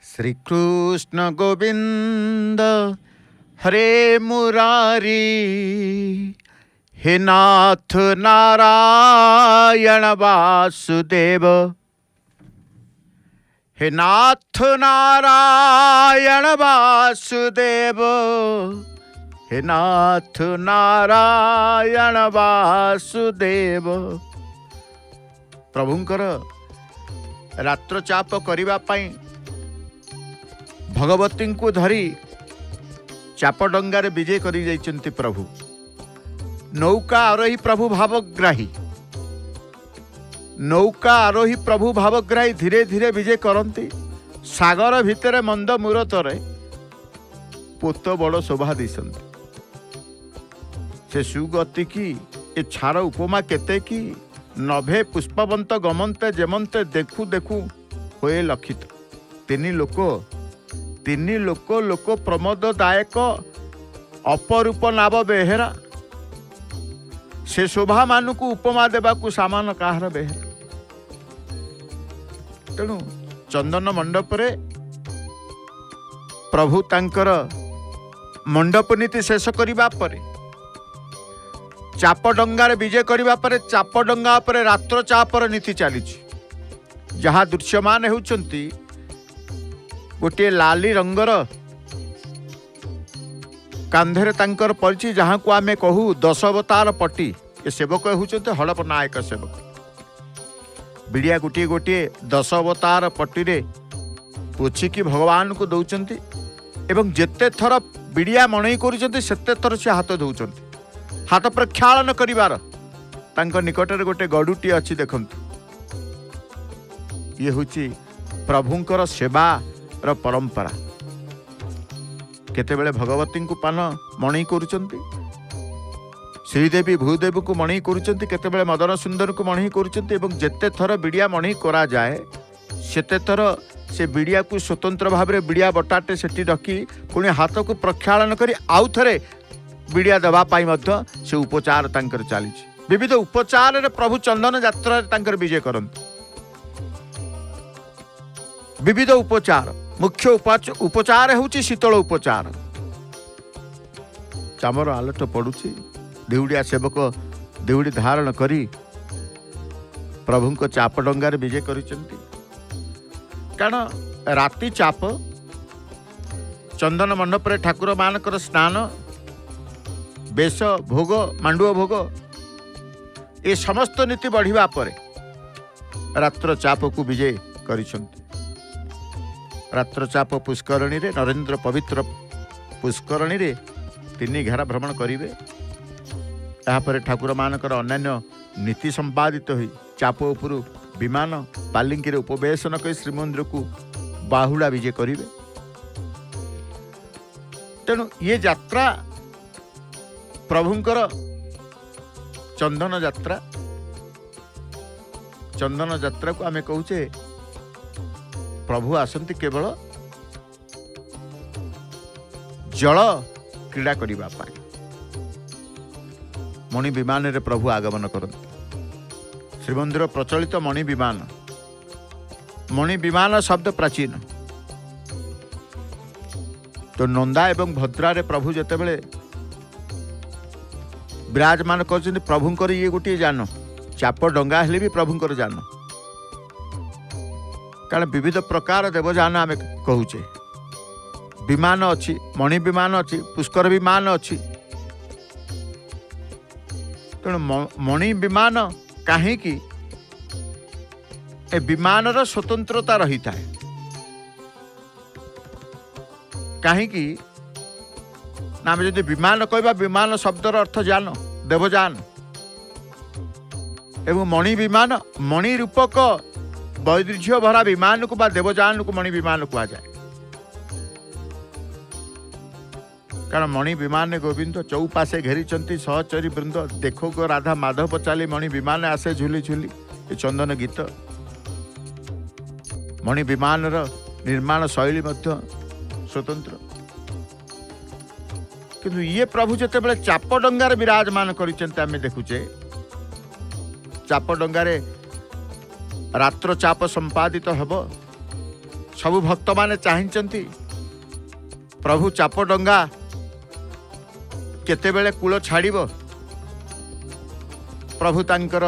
श्री कृष्ण गोविंद हरे मुरारी, हे नाथ नारायण वासुदेव, हे नाथ नारायण वासुदेव, हे नाथ नारायण वासुदेव। प्रभुंकर रात्र चाप करिबा पाई भगवती को धरी चाप डंगारे विजय करी जाइछन्ति प्रभु। नौका आरोही प्रभु भावग्राही, नौका आरोही प्रभु भावग्राही धीरे धीरे विजय करती। सागर भितर मंद मूरतरे पोत बड़ शोभा दिसंती। से सुगति की ए छार उपमा केते की, नभे पुष्पवंत गमन्ते जेमन्ते देखु देखु होए लक्षित। तिनी लोक प्रमोददायक अपरूप नाव बेहेरा, से शोभा मानू उपमा देवाकू सामान काହାର बेहेरा। तेणु चंदन मंडप रे प्रभु तांकर मंडप नीति शेष करिबा परे, चाप डंगार विजय करिबा परे, चाप डंगा पर रात्र चापर नीति चली। जहाँ दृश्यमान होउछन्ति गोटे लाली रंगर कांधरे तांकर परिचय, जहाँ को आमे कहू 10 अवतार पटी। ये सेवक होउछन्ति हड़प नायक सेवक। बिड़िया गोटे गोटे 10 अवतार पटी रे पोछिकी भगवान को दौचन्ति एवं जेते थर बिड़िया मणई करुछन्ति सेते थर से हाथ दौचन्ति। हाथ प्रक्षालन करिवार तांको निकटरे गोटे गडुटी अछि देखंतु। ये होची प्रभुंकर सेवा र परंपरा। केतेबेले भगवती को पान मणई करुछन्ति, श्रीदेवी भूदेवी को मणई करुछन्ति, केतेबेले मदन सुंदर को मणई करुछन्ति। एवं जेते थर बिड़िया मणई करा जाए सेते थर से बिड़िया को स्वतंत्र भाव में बिड़िया बटाटे सेठी रखी पुणी हाथ को प्रक्षालन करी आउ थरे बिड़िया दबा पाई मध्य से उपचार तांकर चली। विविध उपचार रे प्रभु चंदन यात्रा तांकर विजय करंती। विविध उपचार, मुख्य उपचार होउची शीतल उपचार। चामर आलट पड़ुची, देउड़िया सेवक देउड़ी धारण करी प्रभु को चाप डंगार विजय करिसेंती। कारण राति चाप चंदन मंडप रे ठाकुर मानकर स्नान, बेश भोग, मांडुआ भोग, ये समस्त नीति बढ़िबा परे रात्र चाप को विजय करिसेंती। रात्र चाप पुष्करणी रे नरेंद्र पवित्र पुष्करणी रे 3 घेरा भ्रमण करिवे। तापर ठाकुर मानकर अन्यान्य नीति संपादित होई चाप उपरु विमान पालिंकी रे उपवेशन कर श्रीमंदिर को बाहुड़ा विजय करिवे। तेणु ये यात्रा प्रभुंकर चंदन यात्रा। चंदन यात्रा को आमे कहूचे प्रभु आसंती केवल जल क्रीड़ा करिबा पाई। मणि विमान रे प्रभु आगमन करते। श्रीमंदिर प्रचलित मणि विमान, मणि विमान शब्द प्राचीन। तो नंदा एवं भद्रा रे प्रभु जेते बेले विराजमान कर प्रभुंकर ये गोटे जान, चाप डंगा हेले भी प्रभुंकर जान। कारण विविध प्रकार देवजान आम कहूचे। विमान अच्छी, मणि विमान अच्छी, पुष्कर विमान अच्छी। तेणु मणि विमान कहीं ए विमान रो स्वतंत्रता रही था। कहीं ना आम जब विमान कहवा, विमान शब्दर अर्थ जान, देवजान। एवं मणि विमान, मणि रूपक वैदृश्य भरा विमान को बा देवजान को मणि विमान कहा जाए। कारण मणि विमान गोविंद चौपाशे घेरी सहचरी वृंद, देखो गो राधा माधव चाली मणि विमान आसे झुली झुली। ये चंदन गीत। मणि विमान निर्माण शैली मध्य स्वतंत्र। किंतु ये प्रभु जिते बड़े चाप डंगार विराजमान करें देखुचे। चाप डंगारे रात्र चाप संपादित हब, सबु भक्त माने चाहिंचंती प्रभु चाप डंगा केतेबेले कूल छाड़िबो प्रभु तांकर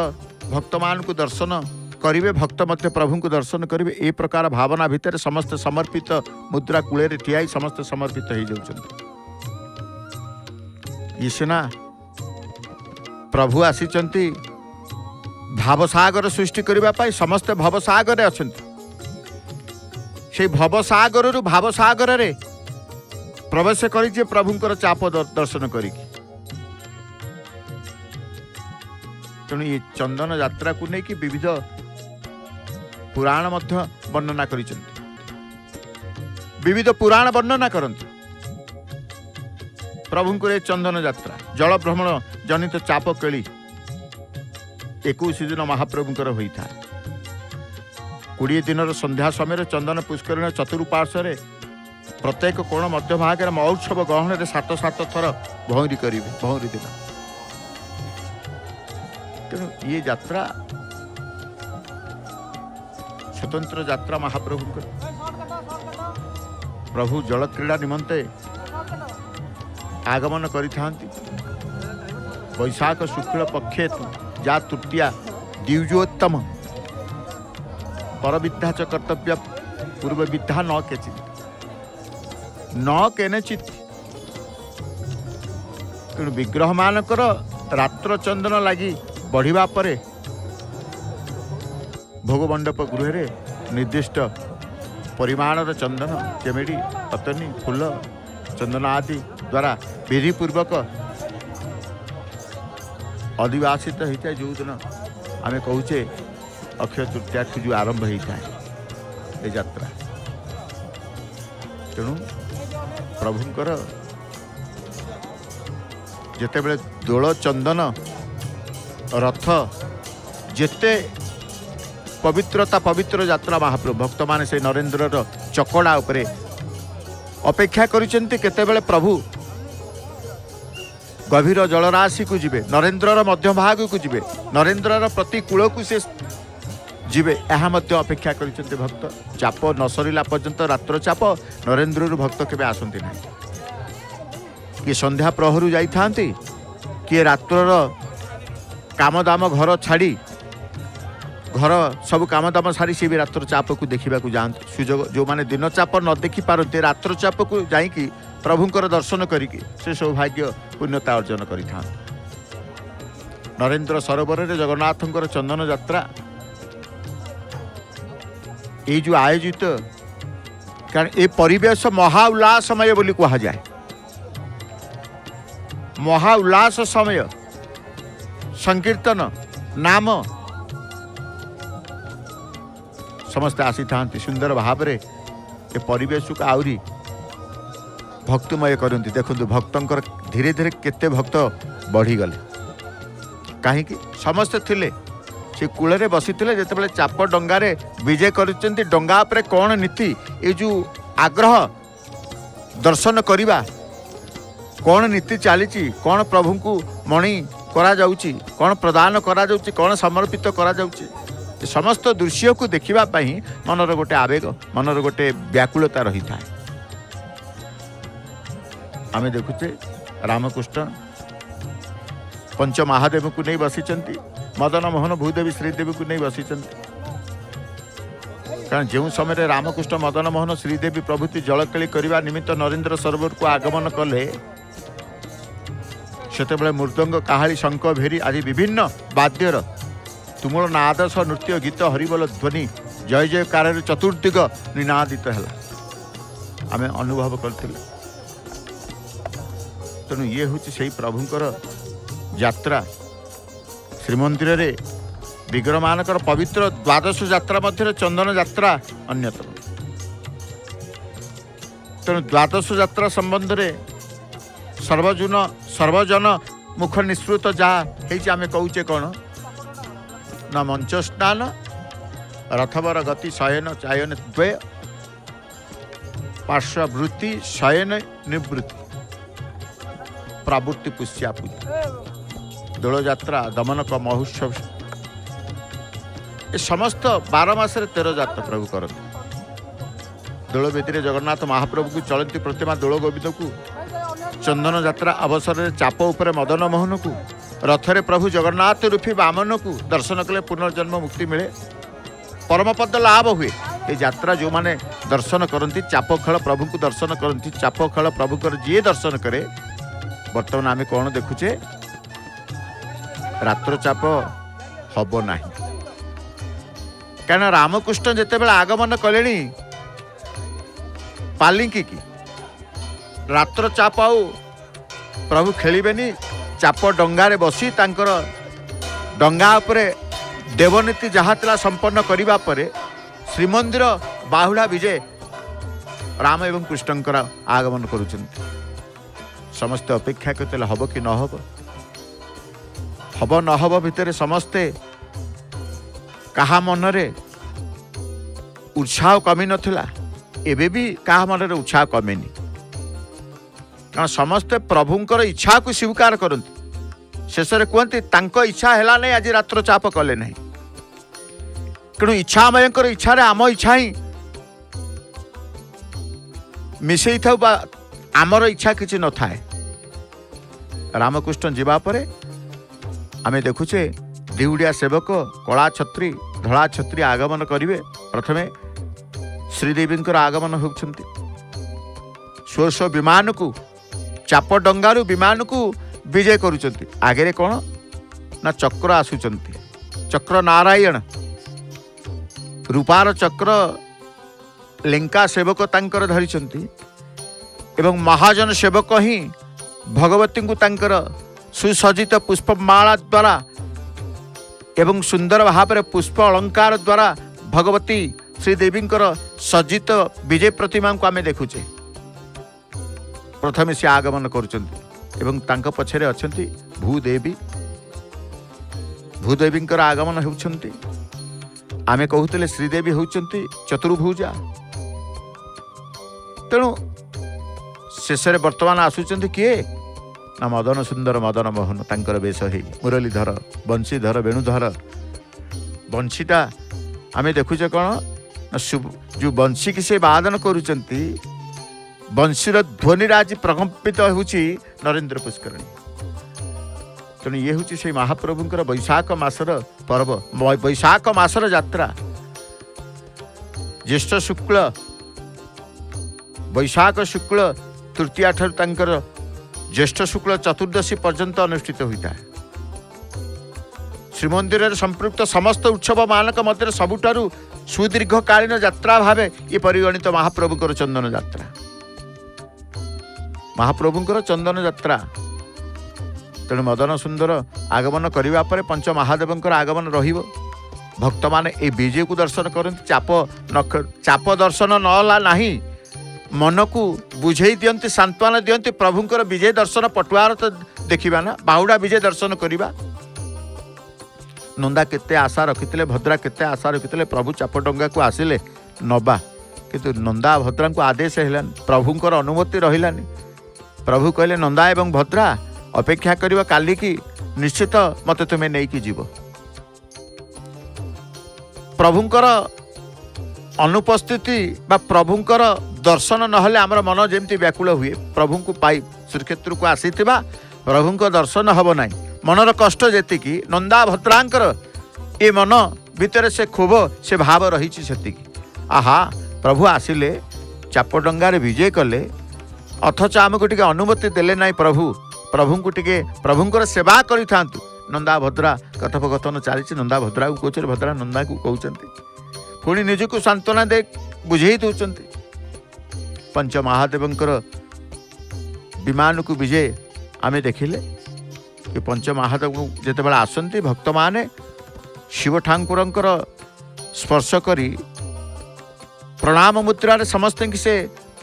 भक्त मान को दर्शन करिवे भक्त मध्य प्रभु को दर्शन करिवे ए प्रकार भावना भितर समस्त समर्पित मुद्रा कूले रे ठियाई समस्त समर्पित हो जाउछंती ईशना प्रभु आसीचंती भावसागर सृष्टि करबा पाई समस्त भवसागर अछंती से भवसागर रु भावसागर रे प्रवेश करी प्रभुंकर चाप दर्शन करी तेणु ये चंदन यात्रा को लेकिन विविध पुराण मध्य वर्णना करिसेंती विविध पुराण वर्णना करते प्रभुंकर ये चंदन यात्रा जल भ्रमण जनित चाप केली 21 दिन महाप्रभुंकर होता 20 दिन संध्या समय चंदन पुष्करण चतुर्पार्श्व प्रत्येक कोण मध्य भाग महोत्सव गहन 7 थर भौरी करेंगे भौरी दिन तेणु ये यात्रा स्वतंत्र यात्रा महाप्रभु प्रभु जल क्रीड़ा निमंते आगमन करिथांती वैशाख शुक्ल पक्षे जा तृतीया द्विजोत्तम पर विद्या च कर्तव्य पूर्व विद्या न केचित न केनचित तेणु विग्रह मानकर रात्र चंदन लगी बढ़िबा परे भोगमंडप गृह निर्दिष्ट परिमाणर चंदन चेमेड़ी पतनी फूल चंदन आदि द्वारा विधिपूर्वक अधिवासित होता है जो दिन आम कहे अक्षय तृतीया जो आरंभ होता है ये यात्रा तेणु प्रभुंकर जितेबले दोल चंदन रथ जेते पवित्रता पवित्र यात्रा महाप्रभु भक्त माने से नरेंद्र चकड़ा उपरे अपेक्षा करिसेंती केतेबेले प्रभु गभीर जलराशि को जीवे नरेंद्र मध्य भाग को जीवे नरेंद्र प्रति कूल को से जीवे यह मध्य अपेक्षा करिसेंती भक्त चाप न सरिला पर्यंत रात्र चाप नरेंद्र भक्त केबे आसंती नहीं किए संध्या प्रहरु जाई थांती किए रात्रर काम दाम घर छाड़ी घर सब काम दाम सारी सी भी रात्र चाप को देखा जाते सुजोग जो माने दिन चाप न देखी पारते रात्र चाप को जाइकी प्रभुंकर दर्शन करिकी से सौभाग्य पुण्यता अर्जन करिथा नरेंद्र सरोवर रे जगन्नाथंकर चंदन यात्रा ये जो आयोजित कारण ये परिवेश महा उल्लास समय बोली कहा जाए महा उल्लास समय संकीर्तन नाम समस्त आसी था सुंदर भाव रे ये परिवेश को आहरी भक्तिमय करती देखो भक्तंकर धीरे धीरे केते भक्त बढ़ीगले कहीं समस्ते थिले से कूल बसी जिते चाप डंगारे विजय करते डंगा पर कौन नीति ये जो आग्रह दर्शन करवा कौन नीति चली कौन प्रभु को मणि करा जाउची कौन प्रदान करा जाउची कौन समर्पित करा जाउची समस्त दृश्य को देखा मनर गोटे आवेग मनर गोटे व्याकुलता रही था आम देखुचे रामकृष्ण पंच महादेव को नहीं बसी मदन मोहन भूदेवी श्रीदेवी को नहीं बसी कारण जो समय रामकृष्ण मदन मोहन श्रीदेवी प्रभृति जलकेली करने निमित्त नरेंद्र सरोवर को आगमन कले से मृदंग काहाली शंख भेरी आदि विभिन्न वाद्यर तुमुल नादस नृत्य गीत हरिबोल ध्वनि जय जयकार चतुर्दिग निनादित है आम अनुभव करते तेणु ये हूँ से प्रभुंकर यात्रा श्रीमंदिर रे विग्रह मानकर पवित्र द्वादश यात्रा मध्य चंदन यात्रा अन्यतम तेणु द्वादश यात्रा संबंध रे सर्वजन मुख निःसृत जहाँ आम कौचे कौन न मंच स्नान रथवर गति शयन चायन द्वय पार्श्ववृत्ति शयन निवृत्ति प्रावृत्ति पुष्या पूजा दोल यात्रा दमनक महोत्सव ये समस्त 12 मास 13 यात्रा प्रभु करते ଦୋଳ ବେଦୀରେ ଜଗନ୍ନାଥ ମହାପ୍ରଭୁକୁ ଚଳନ୍ତି ପ୍ରତିମା ଦୋଳ ଗୋବିନ୍ଦକୁ ଚନ୍ଦନ ଯାତ୍ରା ଅବସରରେ ଚାପ ଉପରେ ମଦନ ମୋହନକୁ ରଥରେ ପ୍ରଭୁ ଜଗନ୍ନାଥ ରୂପୀ ବାମନକୁ ଦର୍ଶନ କଲେ ପୁନର୍ଜନ୍ମ ମୁକ୍ତି ମିଳେ ପରମପଦ ଲାଭ ହୁଏ। ଏ ଯାତ୍ରା ଯେଉଁମାନେ ଦର୍ଶନ କରନ୍ତି ଚାପ ଖେଳ ପ୍ରଭୁଙ୍କୁ ଦର୍ଶନ କରନ୍ତି ଚାପ ଖେଳ ପ୍ରଭୁଙ୍କର ଯିଏ ଦର୍ଶନ କରେ ବର୍ତ୍ତମାନ ଆମେ କ'ଣ ଦେଖୁଛେ ରାତ୍ର ଚାପ ହବ ନାହିଁ। କାରଣ ରାମକୃଷ୍ଣ ଯେତେବେଳେ ଆଗମନ କଲେଣି ପାଲିଙ୍କି ରାତ୍ର ଚାପ ଆଉ ପ୍ରଭୁ ଖେଳିବେନି ଚାପ ଡଙ୍ଗାରେ ବସି ତାଙ୍କର ଡଙ୍ଗା ଉପରେ ଦେବନୀତି ଯାହା ଥିଲା ସମ୍ପନ୍ନ କରିବା ପରେ ଶ୍ରୀମନ୍ଦିର ବାହୁଡ଼ା ବିଜେ ରାମ ଏବଂ କୃଷ୍ଣଙ୍କର ଆଗମନ କରୁଛନ୍ତି। ସମସ୍ତେ ଅପେକ୍ଷା କରିଥିଲେ ହବ କି ନହବ ହବ ନହବ ଭିତରେ ସମସ୍ତେ କାହା ମନରେ ଉତ୍ସାହ କମି ନଥିଲା ଏବେ ବି କାହା ମନରେ ଉତ୍ସାହ କମେନି କାରଣ ସମସ୍ତେ ପ୍ରଭୁଙ୍କର ଇଚ୍ଛାକୁ ସ୍ୱୀକାର କରନ୍ତି। ଶେଷରେ କୁହନ୍ତି ତାଙ୍କ ଇଚ୍ଛା ହେଲା ନାହିଁ ଆଜି ରାତ୍ର ଚାପ କଲେ ନାହିଁ ତେଣୁ ଇଚ୍ଛାମୟଙ୍କର ଇଚ୍ଛାରେ ଆମ ଇଚ୍ଛା ହିଁ ମିଶେଇ ଥାଉ ବା ଆମର ଇଚ୍ଛା କିଛି ନଥାଏ। ରାମକୃଷ୍ଣ ଯିବା ପରେ ଆମେ ଦେଖୁଛେ ଦିଉଡ଼ିଆ ସେବକ କଳା ଛତ୍ରୀ ଧଳା ଛତ୍ରୀ ଆଗମନ କରିବେ। ପ୍ରଥମେ ଶ୍ରୀଦେବୀଙ୍କର ଆଗମନ ହେଉଛନ୍ତି ସ୍ୱ ସ୍ୱ ବିମାନକୁ ଚାପ ଡଙ୍ଗାରୁ ବିମାନକୁ ବିଜେ କରୁଛନ୍ତି। ଆଗରେ କ'ଣ ନା ଚକ୍ର ଆସୁଛନ୍ତି ଚକ୍ର ନାରାୟଣ ରୂପାର ଚକ୍ର ଲେଙ୍କା ସେବକ ତାଙ୍କର ଧରିଛନ୍ତି ଏବଂ ମହାଜନ ସେବକ ହିଁ ଭଗବତୀଙ୍କୁ ତାଙ୍କର ସୁସଜ୍ଜିତ ପୁଷ୍ପମାଳା ଦ୍ୱାରା ଏବଂ ସୁନ୍ଦର ଭାବରେ ପୁଷ୍ପ ଅଳଙ୍କାର ଦ୍ୱାରା ଭଗବତୀ ଶ୍ରୀଦେବୀଙ୍କର ସଜ୍ଜିତ ବିଜେ ପ୍ରତିମାଙ୍କୁ ଆମେ ଦେଖୁଛେ। ପ୍ରଥମେ ସେ ଆଗମନ କରୁଛନ୍ତି ଏବଂ ତାଙ୍କ ପଛରେ ଅଛନ୍ତି ଭୂଦେବୀଙ୍କର ଆଗମନ ହେଉଛନ୍ତି। ଆମେ କହୁଥିଲେ ଶ୍ରୀଦେବୀ ହେଉଛନ୍ତି ଚତୁର୍ଭୁଜା ତେଣୁ ଶେଷରେ ବର୍ତ୍ତମାନ ଆସୁଛନ୍ତି କିଏ ନା ମଦନ ସୁନ୍ଦର ମଦନ ମୋହନ ତାଙ୍କର ବେଶ ହେଇ ମୁରଲୀଧର ବଂଶୀଧର ବେଣୁଧର ବଂଶୀଟା ଆମେ ଦେଖୁଛେ କ'ଣ ନା ଯେଉଁ ବଂଶୀକି ସେ ବାଦନ କରୁଛନ୍ତି ବଂଶୀର ଧ୍ୱନିରେ ଆଜି ପ୍ରକମ୍ପିତ ହେଉଛି ନରେନ୍ଦ୍ର ପୁଷ୍କରିଣୀ। ତେଣୁ ଇଏ ହେଉଛି ସେଇ ମହାପ୍ରଭୁଙ୍କର ବୈଶାଖ ମାସର ପର୍ବ ବୈଶାଖ ମାସର ଯାତ୍ରା ଜ୍ୟେଷ୍ଠ ଶୁକ୍ଳ ବୈଶାଖ ଶୁକ୍ଳ ତୃତୀୟା ଠାରୁ ତାଙ୍କର ଜ୍ୟେଷ୍ଠ ଶୁକ୍ଳ ଚତୁର୍ଦ୍ଦଶୀ ପର୍ଯ୍ୟନ୍ତ ଅନୁଷ୍ଠିତ ହୋଇଥାଏ। ଶ୍ରୀମନ୍ଦିରରେ ସମ୍ପୃକ୍ତ ସମସ୍ତ ଉତ୍ସବ ମାନଙ୍କ ମଧ୍ୟରେ ସବୁଠାରୁ ସୁଦୀର୍ଘକାଳୀନ ଯାତ୍ରା ଭାବେ ଏ ପରିଗଣିତ ମହାପ୍ରଭୁଙ୍କର ଚନ୍ଦନ ଯାତ୍ରା ମହାପ୍ରଭୁଙ୍କର ଚନ୍ଦନ ଯାତ୍ରା। ତେଣୁ ମଦନ ସୁନ୍ଦର ଆଗମନ କରିବା ପରେ ପଞ୍ଚ ମହାଦେବଙ୍କର ଆଗମନ ରହିବ। ଭକ୍ତମାନେ এই ବିଜେକୁ ଦର୍ଶନ କରନ୍ତି ଚାପ ଦର୍ଶନ ନ ହେଲା ନାହିଁ ମନକୁ ବୁଝେଇ ଦିଅନ୍ତି ସାନ୍ତ୍ୱନା ଦିଅନ୍ତି ପ୍ରଭୁଙ୍କର ବିଜେ ଦର୍ଶନ ପଟୁଆର ତ ଦେଖିବା ନା ବାହୁଡ଼ା ବିଜେ ଦର୍ଶନ କରିବା। ନନ୍ଦା କେତେ ଆଶା ରଖିଥିଲେ ଭଦ୍ରା କେତେ ଆଶା ରଖିଥିଲେ ପ୍ରଭୁ ଚାପ ଡଙ୍ଗାକୁ ଆସିଲେ ନବା କିନ୍ତୁ ନନ୍ଦା ଭଦ୍ରାଙ୍କୁ ଆଦେଶ ହେଲାନି ପ୍ରଭୁଙ୍କର ଅନୁମତି ରହିଲାନି। ପ୍ରଭୁ କହିଲେ ନନ୍ଦା ଏବଂ ଭଦ୍ରା ଅପେକ୍ଷା କରିବ କାଲିକି ନିଶ୍ଚିତ ମୋତେ ତୁମେ ନେଇକି ଯିବ। ପ୍ରଭୁଙ୍କର ଅନୁପସ୍ଥିତି ବା ପ୍ରଭୁଙ୍କର ଦର୍ଶନ ନହେଲେ ଆମର ମନ ଯେମିତି ବ୍ୟାକୁଳ ହୁଏ ପ୍ରଭୁଙ୍କୁ ପାଇ ଶ୍ରୀକ୍ଷେତ୍ରକୁ ଆସିଥିବା ପ୍ରଭୁଙ୍କ ଦର୍ଶନ ହେବ ନାହିଁ ମନର କଷ୍ଟ ଯେତିକି ନନ୍ଦା ଭଦ୍ରାଙ୍କର ଏ ମନ ଭିତରେ ସେ କ୍ଷୋଭ ସେ ଭାବ ରହିଛି ସେତିକି ଆହା ପ୍ରଭୁ ଆସିଲେ ଚାପ ଡଙ୍ଗାରେ ବିଜେ କଲେ ଅଥଚ ଆମକୁ ଟିକେ ଅନୁମତି ଦେଲେ ନାହିଁ ପ୍ରଭୁଙ୍କୁ ଟିକେ ପ୍ରଭୁଙ୍କର ସେବା କରିଥାନ୍ତୁ। ନନ୍ଦା ଭଦ୍ରା କଥୋପକଥନ ଚାଲିଛି ନନ୍ଦା ଭଦ୍ରାକୁ କହୁଛନ୍ତି ଭଦ୍ରା ନନ୍ଦାକୁ କହୁଛନ୍ତି ପୁଣି ନିଜକୁ ସାନ୍ତ୍ୱନା ଦେଇ ବୁଝେଇ ଦେଉଛନ୍ତି। ପଞ୍ଚ ମହାଦେବଙ୍କର ବିମାନକୁ ବିଜେ ଆମେ ଦେଖିଲେ ଏ ପଞ୍ଚ ମହାଦେବ ଯେତେବେଳେ ଆସନ୍ତି ଭକ୍ତମାନେ ଶିବ ଠାକୁରଙ୍କର ସ୍ପର୍ଶ କରି ପ୍ରଣାମ ମୁଦ୍ରାରେ ସମସ୍ତଙ୍କୁ ସେ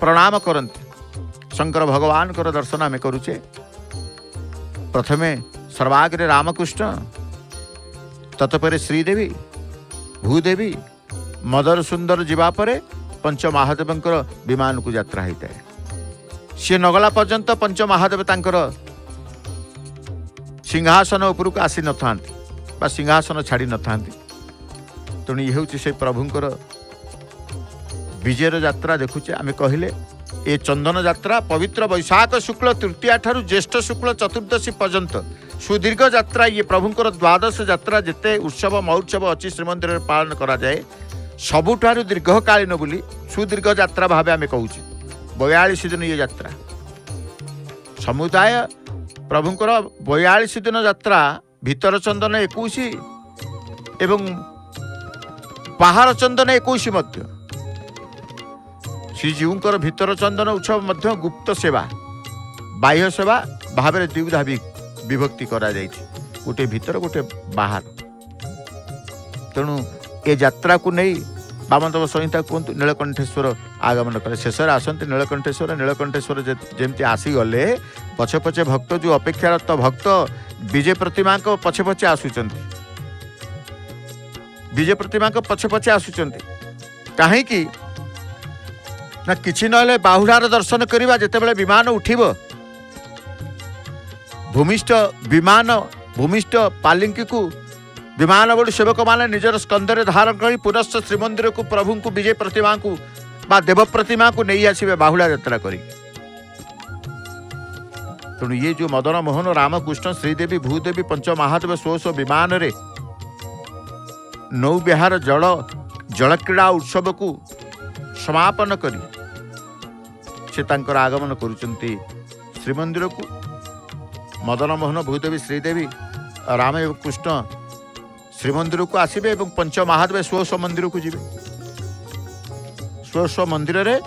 ପ୍ରଣାମ କରନ୍ତି। ଶଙ୍କର ଭଗବାନଙ୍କର ଦର୍ଶନ ଆମେ କରୁଛେ। ପ୍ରଥମେ ସର୍ବାଗ୍ରେ ରାମକୃଷ୍ଣ ତତ୍ପରେ ଶ୍ରୀଦେବୀ ଭୂଦେବୀ ମଦନ ସୁନ୍ଦର ଯିବା ପରେ ପଞ୍ଚ ମହାଦେବଙ୍କର ବିମାନକୁ ଯାତ୍ରା ହୋଇଥାଏ। ସିଏ ନଗଲା ପର୍ଯ୍ୟନ୍ତ ପଞ୍ଚ ମହାଦେବ ତାଙ୍କର ସିଂହାସନ ଉପରକୁ ଆସିନଥାନ୍ତି ବା ସିଂହାସନ ଛାଡ଼ି ନଥାନ୍ତି। ତେଣୁ ଇଏ ହେଉଛି ସେ ପ୍ରଭୁଙ୍କର विजयर यात्रा देखुचे आम कहले ए चंदन यात्रा पवित्र वैशाख शुक्ल तृतीया ठारू ज्येष्ठ शुक्ल चतुर्दशी पर्यंत सुदीर्घ यात्रा ये प्रभुंकर द्वादश यात्रा जिते उत्सव महोत्सव अच्छी श्रीमंदिर पालन करा जाए सबुठारु दीर्घकालीन बोली सुदीर्घ यात्रा भाव आम कहूँ 42 दिन ये यात्रा समुदाय प्रभुंकर 42 दिन यात्रा भीतर चंदन 21 एवं बाहर चंदन 21 मध्य श्रीजीवर भीतर चंदन उत्सव मध्य गुप्त सेवा बाह्य सेवा भाव द्विधा विभक्ति करा जाइछि गोटे भीतर गोटे बाहर तेणु ए यात्रा को नहीं बामनदेव संहिता कहतु नीलकंठेश्वर आगमन कले शेष आसती नीलकंठेश्वर जमती आसीगले पछे पछे भक्त जो अपेक्षारत भक्त विजय प्रतिमा को पछे पछे आसुचंती विजय प्रतिमा को पछे पछे आसुचंती कहीं ना किछि नले बाहुडार दर्शन करिबा जेतेबेले विमान उठिबो भूमिष्ठ पालिंकी को विमान बड़ी सेवक माने निजर स्कंदरे धारण करी पुनश्च श्रीमंदिर को प्रभु को विजय प्रतिमा को बा देव प्रतिमा को नहीं आसबे बाहुडा यात्रा करी तेणु ये जो मदन मोहन रामकृष्ण श्रीदेवी भूदेवी पंच महादेव स्व विमान रे नौ विहार जल क्रीड़ा उत्सव को समापन करी से तांकर आगमन करुचंती श्रीमंदिर को मदन मोहन भूदेवी श्रीदेवी राम एवं कृष्ण श्रीमंदिर को आसबे एवं पंच महादेव स्व मंदिर को जीवे स्व मंदिर रे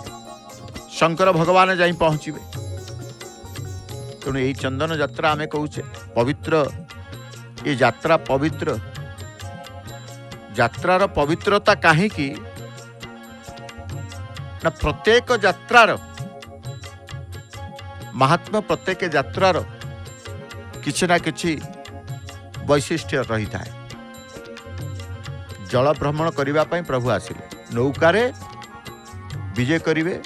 शंकर भगवान जाई पहुँचे तेणु यही चंदन यात्रा आमे कहूचे पवित्र ये यात्रा पवित्र यात्रार पवित्रता कहीं ना प्रत्येक यात्रार महात्मा प्रत्येक यात्रार किछि ना किछि वैशिष्ट्य रही थाए जल भ्रमण करने पाई प्रभु आसिले नौकारे विजय करिवे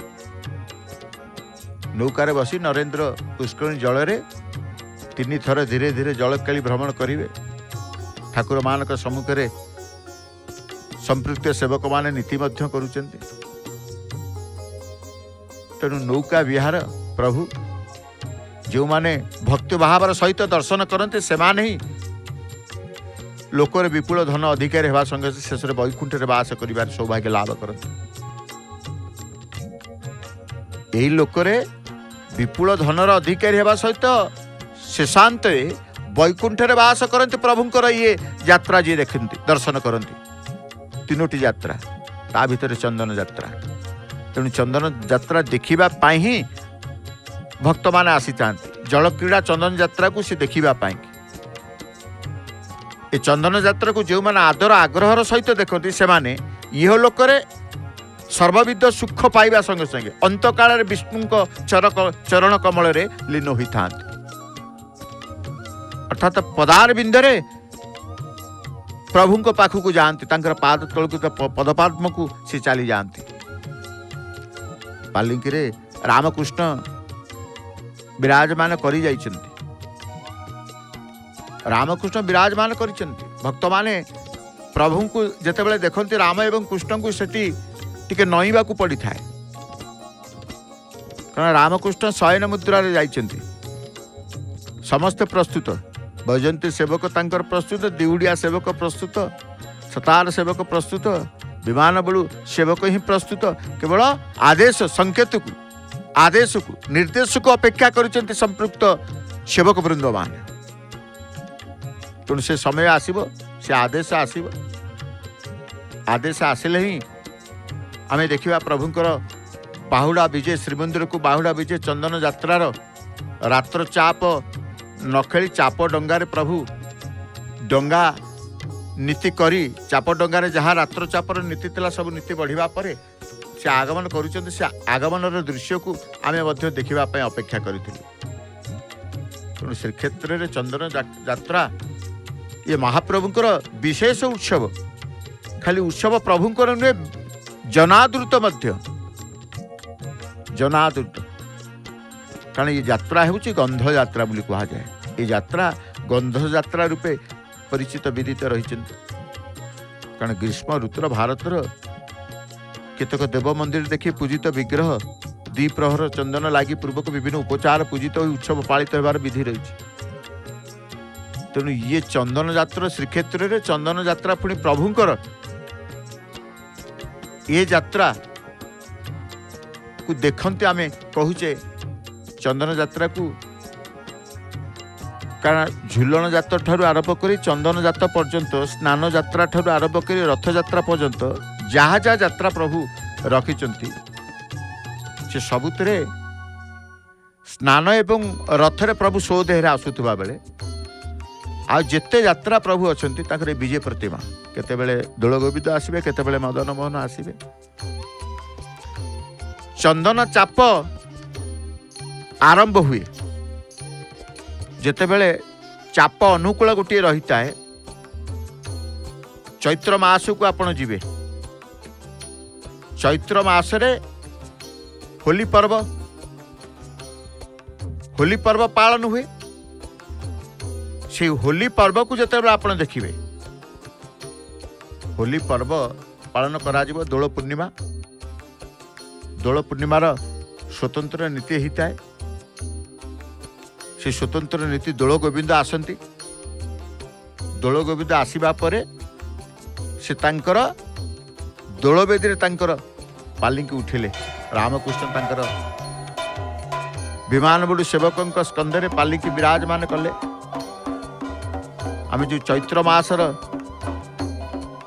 नौकारे बसी नरेंद्र पुष्करणी जल तीन थर धीरे धीरे जल केली भ्रमण करिवे ठाकुर मानक सम्मुख रे संपृक्त सेवक माने नीति मध्य करुचंती तेणु नौका विहार प्रभु जो माने भक्ति भावर सहित दर्शन करते से ही लोकर विपुल धन अधिकारी होगा संगे शेष में वैकुंठ वास कर सौभाग्य लाभ करते यही लोकरे विपुल धनर अधिकारी होगा सहित शेषांत वैकुंठ वास करते प्रभुंकर ये यात्रा जी देखते दर्शन करते तीनोटी यात्रा ता भीतर चंदन यात्रा तेणु चंदन यात्रा देखा ही भक्त माने आसी था जल क्रीड़ा चंदन यात्रा को सी देखा ए चंदन यात्रा को जो माने आदर आग्रहर सहित देखते से माने इह लोकरे सर्वविध सुख पाइबा संगे संगे अंतकाल विष्णु चरण कमल लीन होता अर्थात पदार बिंदरे प्रभु को पाखु को जाती पाद तल को पदपाद्म को सी चली जाती पालिंकी रे रामकृष्ण विराजमान करी जाइछन्ति रामकृष्ण विराजमान करिछन्ति भक्त माने प्रभु को जेतेबेले देखन्ति राम एवं कृष्ण को सेठी टिके नईबा को पड़ी थाए कारण रामकृष्ण शयन मुद्रा रे जाइछन्ति समस्त प्रस्तुत वैजयंती सेवक तांकर प्रस्तुत दिउडिया सेवक प्रस्तुत सतार सेवक प्रस्तुत विमान बलु सेवक ही प्रस्तुत केवल आदेश संकेत को आदेश को निर्देश को अपेक्षा करिसेंति संपृक्त सेवक वृंद मान तेणु से समय आसीबो से आदेश आसीबो आदेश आसिले ही आमे देखिबा प्रभुंकर बाहुडा विजय श्रीमंदिर को बाहुडा विजय चंदन यात्रार रात्र चाप नखेली चाप डंगारे प्रभु डंगा नीति करी चाप डंगारे जहाँ रात्र चापर नीति थिला सब नीति बढ़िबा परे से आगमन करुचंती से आगमन दृश्य को आमे मध्य देखिबा पय अपेक्षा करिथिलु तेणु श्रीक्षेत्र रे चंदन यात्रा ये महाप्रभुंकर विशेष उत्सव खाली उत्सव प्रभुंकर नुहे जनादृत मध्य जनादृत कारण ये यात्रा होची गंध यात्रा बोली कहा जाए ये यात्रा गंध यात्रा रूपे परिचित विदित रही कारण ग्रीष्म ऋतुर भारतर केतक देव मंदिर देखी पूजित विग्रह द्विप्रहर चंदन लागी पूर्वक विभिन्न उपचार पूजित हो उत्सव पालित होबार विधि रही। तेणु ये चंदन यात्रा श्रीक्षेत्र रे चंदन यात्रा पुणी प्रभुंकर ये यात्रा को देखते आमे कहूचे चंदन यात्रा को कारण झुलन जात ठारू आरंभ कर चंदन जात पर्यंत स्नान यात्रा ठारू आरंभ कर रथ यात्रा पर्यंत जहाँ जहाँ यात्रा प्रभु रखिंट से सबुतरे स्नान एवं रथरे प्रभु सो देहरे आसुवा बेले आ जेते यात्रा प्रभु अच्छा विजय प्रतिमा केतेबेले दोल गोविंद आसबे केतेबेले मदन मोहन आसबे। चंदन चाप आरंभ हुए जेतेबेले चाप अनुकूल गोटे रही है चैत्र मास को आपण जीवे चैत्र मासरे होली पर्व पालन हुए से होली पर्व को जिते आपण देखिए होली पर्व पालन करा दोल पूर्णिमार स्वतंत्र नीति होता है से स्वतंत्र नीति दोल गोविंद आसती दोल गोविंद आसवा परे से तांकर दोल बेदी तांकर पालिंकी उठिले रामकृष्ण तांकर विमान बड़ू सेवक स्कंदे पालिकी विराजमान कले। आम जो चैत्र मासर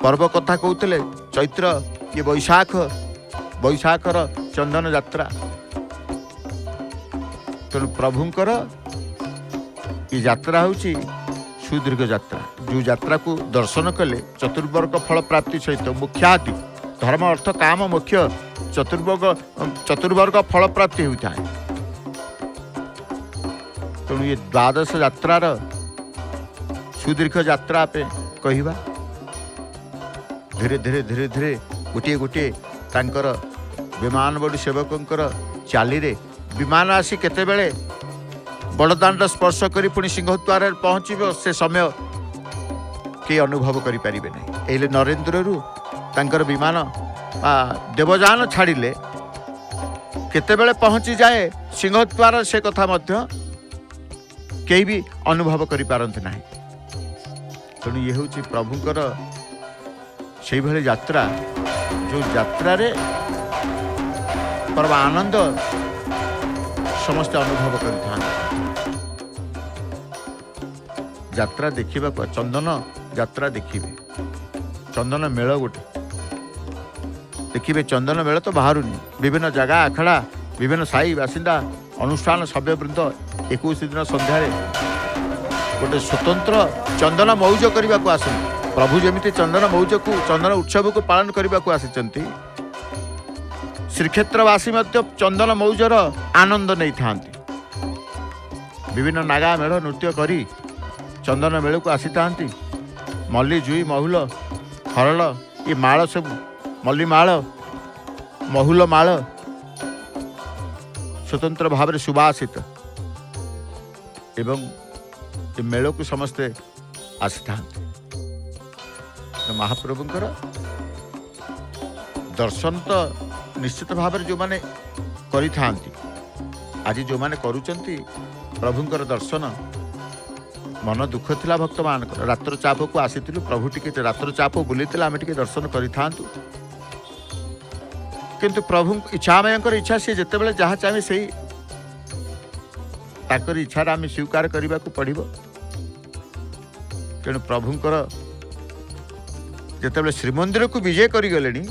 पर्व कथा कहते चैत्र ये बैशाखर चंदन यात्रा तेणु प्रभुंकर ये यात्रा हूँ सुदीर्घ यात्रा जो यात्रा को दर्शन कले चतुर्वर्ग फल प्राप्ति सहित मुख्याति धर्म अर्थ काम मुख्य चतुर्वर्ग फल प्राप्ति होता है। तेणु ये द्वादश यात्रार सुदीर्घ यात्रा पे कहवा धीरे धीरे धीरे धीरे गोटे गोटे तांकर विमान बड़ी सेवकंकर चाली रे विमान आसी केतेबेले बड़दाण्ड स्पर्श करी पुणी सिंहद्वार पहुँचब से समय के अनुभव करि परिबे नहीं। एले नरेंद्ररू तांकर विमान देवजान छाड़िले केतेबेले पहुँची जाए सिंहद्वार से कथा मध्य केही भी अनुभव करि पारंत नाही। तेणु ये हूँ प्रभुंकर से भली यात्रा जो यात्रा रे पर्व आनंद समस्त अनुभव कर यात्रा देखा चंदन यात्रा देखिए चंदन मेल गोटे देखिए चंदन मेल तो बाहरुनी विभिन्न जगह आखड़ा विभिन्न साई बासिंदा अनुष्ठान सभ्यवृंद 21 दिन संध्यारे गोटे स्वतंत्र चंदन मौज करने को आस प्रभु जमी चंदन मौज को चंदन उत्सव को पालन करने को आसी श्रीक्षेत्रवासी चंदन मौजर आनंद नहीं था विभिन्न नागा मेढ़ नृत्य करी चंदन मेल को आसी था मल्ली जुई महुल हरल ये माल सब मल्ली माल महुल माल स्वतंत्र भाव में सुबासित एवं ये मेल को समस्ते आसी था महाप्रभुंकर दर्शन तो निश्चित भाव में जो मैंने करी आज जो मैंने करुचंती प्रभुंकर दर्शन मन दुख थिला भक्त मान रात्र चाप को आसीलु प्रभु टिके रात्र चाप बुली आम टे दर्शन करि किंतु प्रभु इच्छामयंकर इच्छा सी जिते बड़े जहाँ चाहिए से ताकर इच्छार आम स्वीकार करने को पड़ो तेणु प्रभुंकर जिते श्रीमंदिर को विजय करगले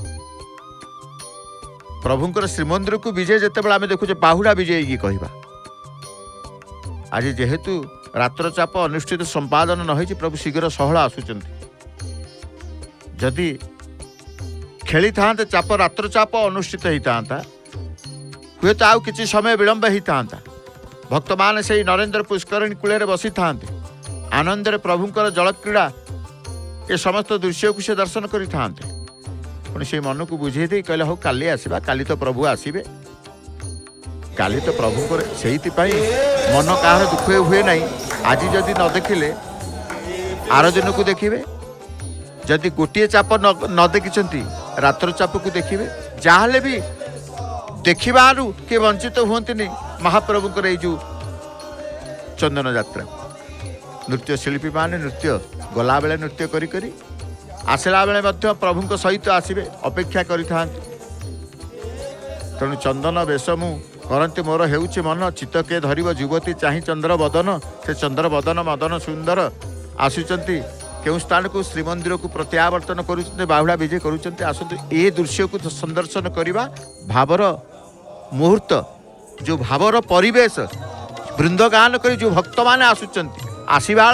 प्रभुंकर श्रीमंदिर को विजय जिते आम देखुचे बाहुड़ा विजय की कहवा आज जेहेतु रात्र चाप अनुष्ठित संपादन न हो प्रभु शीघ्र सहल आसुचंती जदि खेली था चाप रात्र चाप अनुष्ठित होता हुए तो आउ किसी समय विलंब होता भक्त मान से नरेंद्र पुष्करणी कूल बसी था आनंद प्रभुंकर जल क्रीड़ा ये समस्त दृश्य को से दर्शन करि पुणी से मन को बुझे दे कहले हो काली आसवा काली तो प्रभु आसबे काली तो प्रभु से मन कहार दुख हुए नहीं आज जदि न देखिले आर दिन को देखिए जदि गोटे चाप न देखी रात्र चाप को देखिए जहाँ भी देखिबारू किए वंचित हुंतनी महाप्रभुंकर ये जो चंदन यात्रा नृत्य शिल्पी माने नृत्य गला बेले नृत्य करी करी आसला बेले मध्य प्रभुंक सहित आसबे अपेक्षा करिथां तेणु चंदन बेश मु करती मोर हेउछि मन चित्त के धरिब युवती चाहि चंद्र बदन से चंद्र बदन मदन सुंदर आसुचंती केउ स्थान को श्रीमंदिर को प्रत्यावर्तन करुचंती बाहुड़ा विजय करुचंती आसतु ए दृश्य को संदर्शन करिबा भावर मुहूर्त जो भावर परिवेश बृंदगान करी जो भक्त माने आसुचंती आसीबा